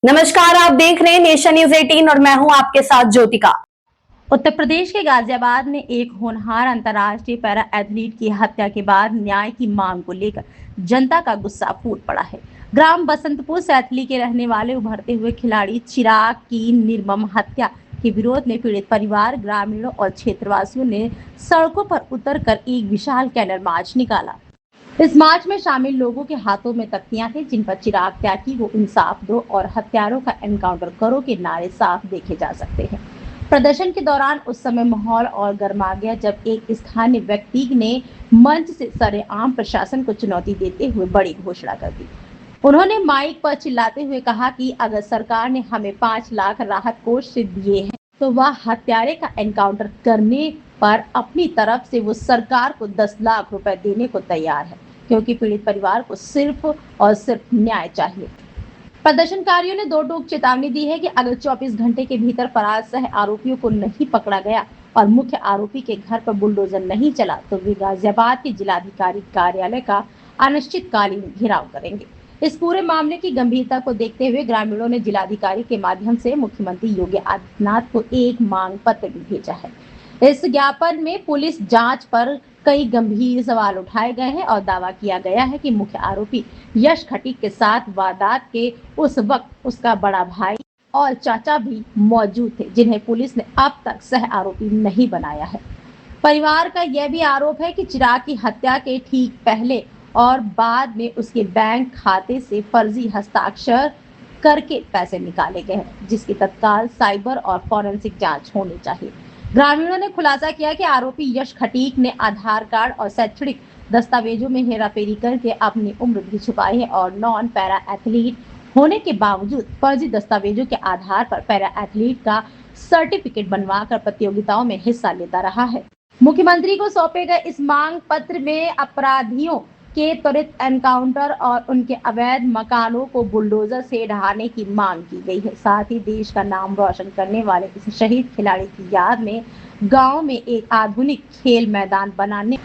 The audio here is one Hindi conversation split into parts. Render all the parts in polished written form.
नमस्कार, आप देख रहे हैं नेशन न्यूज 18 और मैं हूं आपके साथ ज्योतिका। उत्तर प्रदेश के गाजियाबाद में एक होनहार अंतर्राष्ट्रीय पैरा एथलीट की हत्या के बाद न्याय की मांग को लेकर जनता का गुस्सा फूट पड़ा है। ग्राम बसंतपुर सैथली के रहने वाले उभरते हुए खिलाड़ी चिराग की निर्मम हत्या के विरोध में पीड़ित परिवार, ग्रामीणों और क्षेत्रवासियों ने सड़कों पर उतरकर एक विशाल कैंडल मार्च निकाला। इस मार्च में शामिल लोगों के हाथों में तख्तियां थी जिन पर चिराग त्यागी को इंसाफ दो और हत्यारों का एनकाउंटर करो के नारे साफ देखे जा सकते हैं। प्रदर्शन के दौरान उस समय माहौल और गर्मा गया जब एक स्थानीय व्यक्ति ने मंच से सरेआम प्रशासन को चुनौती देते हुए बड़ी घोषणा कर दी। उन्होंने माइक पर चिल्लाते हुए कहा कि अगर सरकार ने हमें 5 लाख राहत कोष से दिए हैं तो वह हत्यारे का एनकाउंटर करने पर अपनी तरफ से वो सरकार को 10 लाख रुपए देने को तैयार है, क्योंकि पीड़ित परिवार को सिर्फ और सिर्फ न्याय चाहिए। प्रदर्शनकारियों ने दो टूक चेतावनी दी है कि अगर 24 घंटे के भीतर फरार सह आरोपियों को नहीं पकड़ा गया और मुख्य आरोपी के घर पर बुलडोजर नहीं चला तो वे गाजियाबाद के जिलाधिकारी कार्यालय का अनिश्चितकालीन घेराव करेंगे। इस पूरे मामले की गंभीरता को देखते हुए ग्रामीणों ने जिलाधिकारी के माध्यम से मुख्यमंत्री योगी आदित्यनाथ को एक मांग पत्र भी भेजा है। इस ज्ञापन में पुलिस जांच पर कई गंभीर सवाल उठाए गए हैं और दावा किया गया है कि मुख्य आरोपी यश खटीक के साथ वारदात के उस वक्त उसका बड़ा भाई और चाचा भी मौजूद थे, जिन्हें पुलिस ने अब तक सह आरोपी नहीं बनाया है। परिवार का यह भी आरोप है कि चिराग की हत्या के ठीक पहले और बाद में उसके बैंक खाते से फर्जी हस्ताक्षर करके पैसे निकाले गए हैं, जिसकी तत्काल साइबर और फॉरेंसिक जांच होनी चाहिए। ग्रामीणों ने खुलासा किया कि आरोपी यश खटीक ने आधार कार्ड और शैक्षणिक दस्तावेजों में हेराफेरी करके अपनी उम्र भी छुपाई है और नॉन पैरा एथलीट होने के बावजूद फर्जी दस्तावेजों के आधार पर पैरा एथलीट का सर्टिफिकेट बनवाकर प्रतियोगिताओं में हिस्सा लेता रहा है। मुख्यमंत्री को सौंपे गए इस मांग पत्र में अपराधियों के त्वरित एनकाउंटर और उनके अवैध मकानों को बुलडोजर से ढहाने की मांग की गई है। साथ ही देश का नाम रोशन करने वाले इस शहीद खिलाड़ी की याद में गांव में एक आधुनिक खेल मैदान बनाने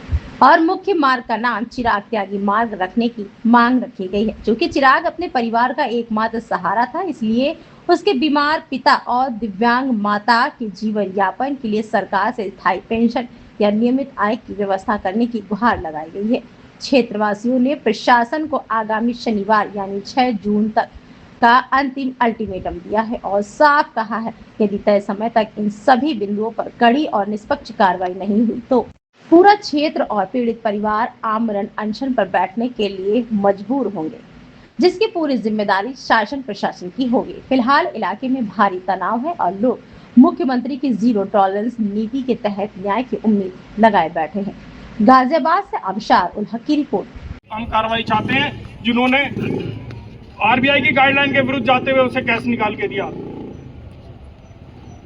और मुख्य मार्ग का नाम चिराग त्यागी मार्ग रखने की मांग रखी गई है। क्योंकि चिराग अपने परिवार का एकमात्र सहारा था, इसलिए उसके बीमार पिता और दिव्यांग माता के जीवन यापन के लिए सरकार से स्थायी पेंशन या नियमित आय की व्यवस्था करने की गुहार लगाई गई है। क्षेत्रवासियों ने प्रशासन को आगामी शनिवार यानी 6 जून तक का अंतिम अल्टीमेटम दिया है और साफ कहा है यदि तय समय तक इन सभी बिंदुओं पर कड़ी और निष्पक्ष कार्रवाई नहीं हुई तो पूरा क्षेत्र और पीड़ित परिवार आमरण अनशन पर बैठने के लिए मजबूर होंगे, जिसकी पूरी जिम्मेदारी शासन प्रशासन की होगी। फिलहाल इलाके में भारी तनाव है और लोग मुख्यमंत्री की जीरो टॉलरेंस नीति के तहत न्याय की उम्मीद लगाए बैठे हैं। गाजियाबाद से अबशार उल हक की रिपोर्ट। हम कार्रवाई चाहते हैं जिन्होंने आरबीआई की गाइडलाइन के विरुद्ध जाते हुए उसे कैश निकाल के दिया।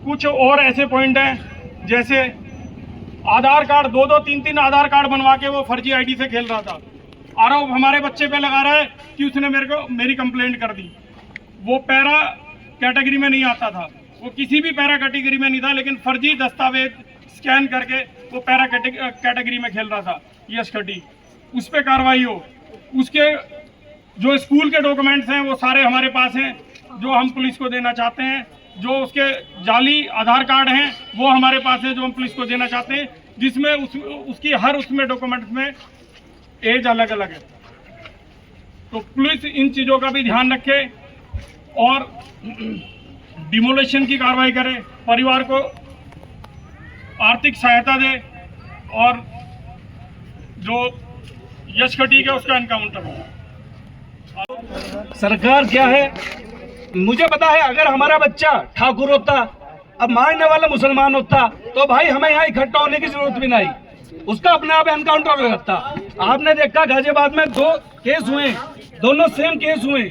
कुछ और ऐसे पॉइंट हैं जैसे आधार कार्ड 2-2, 3-3 आधार कार्ड बनवा के वो फर्जी आईडी से खेल रहा था। आरोप हमारे बच्चे पे लगा रहा है कि उसने मेरी कंप्लेंट कर दी। वो पैरा कैटेगरी में नहीं आता था, वो किसी भी पैरा कैटेगरी में नहीं था, लेकिन फर्जी दस्तावेज स्कैन करके वो पैरा कैटेगरी में खेल रहा था यश खटीक। उस पर कार्रवाई हो। उसके जो स्कूल के डॉक्यूमेंट्स हैं वो सारे हमारे पास हैं, जो हम पुलिस को देना चाहते हैं। जो उसके जाली आधार कार्ड हैं वो हमारे पास है, जो हम पुलिस को देना चाहते हैं, जिसमें उसकी हर उसमें डॉक्यूमेंट्स में एज अलग अलग है। तो पुलिस इन चीज़ों का भी ध्यान रखे और डिमोलेशन की कार्रवाई करे, परिवार को आर्थिक सहायता दे और जो यश खटीक है उसका एनकाउंटर हो। सरकार क्या है मुझे पता है। अगर हमारा बच्चा ठाकुर होता, अब मारने वाला मुसलमान होता, तो भाई हमें यहाँ इकट्ठा होने की जरूरत भी नहीं, उसका अपने आप एनकाउंटर हो जाता। आपने देखा गाजियाबाद में 2 केस हुए, दोनों सेम केस हुए।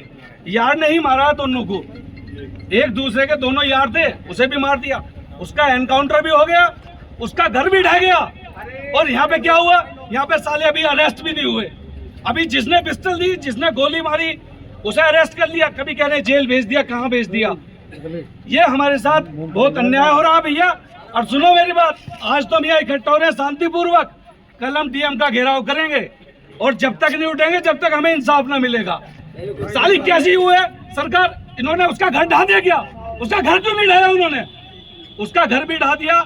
यार ने ही मारा दोनों को, एक दूसरे के दोनों यार थे, उसे भी मार दिया, उसका एनकाउंटर भी हो गया, उसका घर भी ढह गया। और यहाँ पे क्या हुआ, यहाँ पे साले अभी अरेस्ट भी नहीं हुए। अभी जिसने पिस्टल दी, जिसने गोली मारी, उसे अरेस्ट कर लिया, कभी कह रहे जेल भेज दिया, कहाँ भेज दिया। ये हमारे साथ बहुत अन्याय हो रहा भैया। और सुनो मेरी बात, आज तो हम यहाँ इकट्ठा हो रहे हैं शांतिपूर्वक, कल हम डीएम का घेराव करेंगे और जब तक नहीं उठेंगे जब तक हमें इंसाफ ना मिलेगा। साली कैसी हुई है सरकार। इन्होंने उसका घर ढा दिया क्या? उसका घर क्यों नहीं ढाया उन्होंने? उसका घर भी ढा दिया,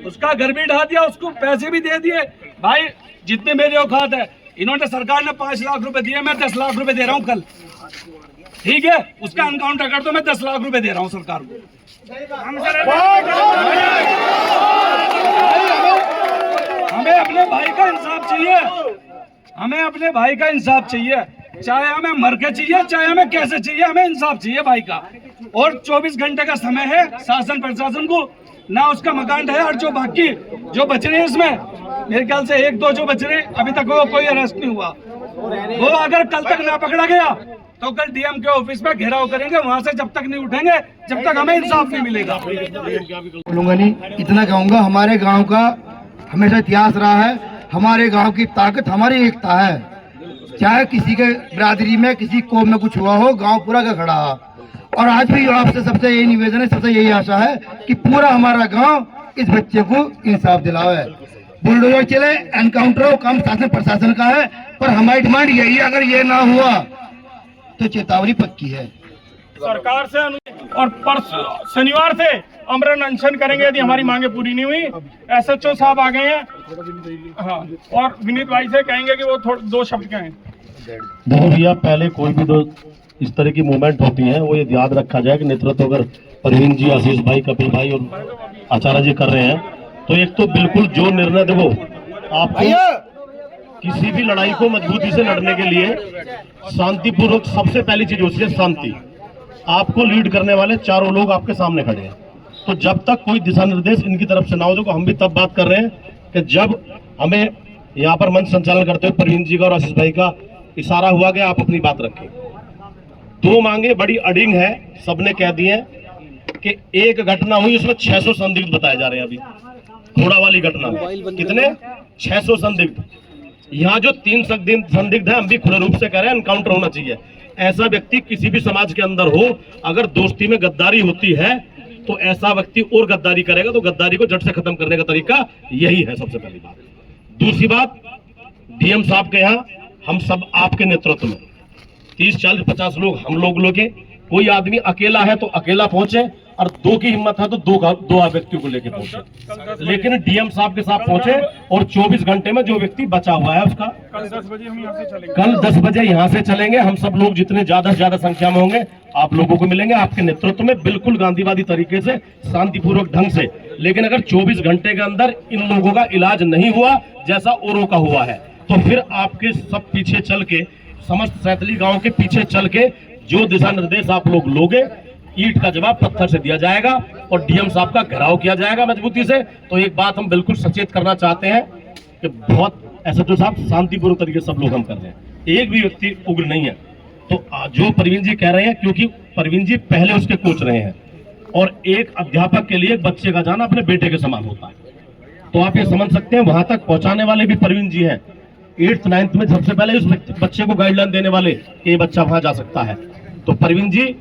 उसका घर भी ढा दिया, उसको पैसे भी दे दिए। भाई जितने मेरे औकात है, इन्होंने सरकार ने 5 लाख रुपए दिए, मैं 10 लाख रुपए दे रहा हूँ कल, ठीक है? उसका एनकाउंटर कर दो, मैं 10 लाख रुपए दे रहा हूँ सरकार को। हमें अपने भाई का इंसाफ चाहिए, हमें अपने भाई का इंसाफ चाहिए, चाहे हमें मर के चाहिए, चाहे हमें कैसे चाहिए, हमें इंसाफ चाहिए भाई का। और 24 घंटे का समय है शासन प्रशासन को, ना उसका मकान है, और जो बाकी जो बच रहे हैं इसमें मेरे ख्याल से 1-2 जो बच रहे हैं अभी तक वो कोई अरेस्ट नहीं हुआ। वो अगर कल तक ना पकड़ा गया तो कल डीएम के ऑफिस में घेराव करेंगे, वहां से जब तक नहीं उठेंगे जब तक हमें इंसाफ नहीं मिलेगा। बोलूंगा नहीं, इतना कहूंगा, हमारे गांव का हमेशा इतिहास रहा है, हमारे गांव की ताकत हमारी एकता है। चाहे किसी के बिरादरी में किसी कौम में कुछ हुआ हो, गांव पूरा का खड़ा है। और आज भी आपसे सबसे यही निवेदन है, सबसे यही आशा है कि पूरा हमारा गांव इस बच्चे को इंसाफ दिलावे। बुलडोजर चले, एनकाउंटर हो, काम शासन प्रशासन का है, पर हमारी डिमांड यही है, अगर ये ना हुआ तो चेतावनी पक्की है सरकार से। और परसों शनिवार से अमरण अनशन करेंगे यदि हमारी मांगे पूरी नहीं हुई। एसएचओ साहब आ गए हैं, हाँ, और विनीत भाई से कहेंगे कि वो थोड़े 2 शब्द कहें। देखो भैया, पहले कोई भी दो इस तरह की मूवमेंट होती है वो ये याद रखा जाए कि नेतृत्व अगर परवीन जी, आशीष भाई, कपिल भाई और आचार्य जी कर रहे हैं तो एक तो बिल्कुल जो निर्णय देखो, आपको किसी भी लड़ाई को मजबूती से लड़ने के लिए शांतिपूर्वक सबसे पहली चीज होती है शांति। आपको लीड करने वाले चारों लोग आपके सामने खड़े हैं, तो जब तक कोई दिशा निर्देश इनकी तरफ से ना हो, तो हम भी तब बात कर रहे हैं कि जब हमें यहाँ पर मंच संचालन करते हुए परवीन जी का और आशीष भाई का इशारा हुआ कि आप अपनी बात रखें। 2 मांगे बड़ी अडिंग है, सबने कह दी है कि एक घटना हुई उसमें 600 संदिग्ध बताए जा रहे हैं। अभी घोड़ा वाली घटना में कितने 600 संदिग्ध। यहाँ जो 3 संदिग्ध है, हम भी खुले रूप से कह रहे हैं एनकाउंटर होना चाहिए। ऐसा व्यक्ति किसी भी समाज के अंदर हो, अगर दोस्ती में गद्दारी होती है तो ऐसा व्यक्ति और गद्दारी करेगा, तो गद्दारी को जड़ से खत्म करने का तरीका यही है, सबसे पहली बात। दूसरी बात, डीएम साहब के यहाँ हम सब आपके नेतृत्व में 30, 40, 50 लोग हम लोग के, कोई आदमी अकेला है तो अकेला पहुंचे, और 2 की हिम्मत है तो 2 व्यक्तियों को लेके पहुंचे, लेकिन डीएम साहब के साथ पहुंचे और 24 घंटे में जो व्यक्ति बचा हुआ है उसका कल 10 बजे हम यहाँ से चलेंगे। कल 10 बजे यहाँ से चलेंगे। हम सब लोग जितने ज्यादा से ज्यादा संख्या में होंगे आप लोगों को मिलेंगे आपके नेतृत्व में, बिल्कुल गांधीवादी तरीके से, शांतिपूर्वक ढंग से। लेकिन अगर 24 घंटे के अंदर इन लोगों का इलाज नहीं हुआ जैसा औरों का हुआ है, तो फिर आपके सब पीछे चल के, समस्त सैतली गांव के पीछे चल के जो दिशा निर्देश आप लोग लोगे, ईंट का जवाब पत्थर से दिया जाएगा और डीएम साहब का घेराव किया जाएगा मजबूती से। तो एक बात हम बिल्कुल सचेत करना चाहते हैं कि बहुत एसएचओ साहब शांतिपूर्ण तरीके से सब लोग हम कर रहे हैं, एक भी व्यक्ति उग्र नहीं है। तो जो परवीन जी कह रहे हैं, क्योंकि परवीन जी पहले उसके कोच रहे हैं, और एक अध्यापक के लिए एक बच्चे का जाना अपने बेटे के समान होता है, तो आप ये समझ सकते हैं वहां तक पहुंचाने वाले भी परवीन जी हैं। 8th 9th में सबसे पहले उस बच्चे को गाइडलाइन देने वाले कि ये बच्चा वहां जा सकता है। तो परवीन जी,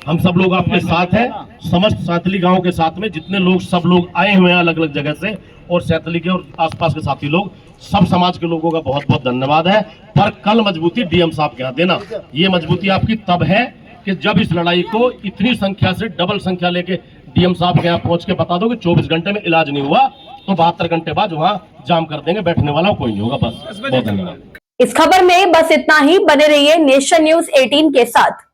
हम सब लोग आपके साथ हैं, समस्त सैतली गांव के साथ में जितने लोग, सब लोग आए हुए हैं अलग अलग जगह से, और सैतली के और आसपास के साथी लोग, सब समाज के लोगों का बहुत बहुत धन्यवाद है। पर कल मजबूती डीएम साहब के यहाँ देना, ये मजबूती आपकी तब है कि जब इस लड़ाई को इतनी संख्या से डबल संख्या लेके डीएम साहब के यहाँ पहुंच के बता दो कि 24 घंटे में इलाज नहीं हुआ तो 72 घंटे बाद वहाँ जाम कर देंगे, बैठने वाला कोई नहीं होगा। बस बहुत धन्यवाद। इस खबर में बस इतना ही। बने रहिए नेशन न्यूज 18 के साथ।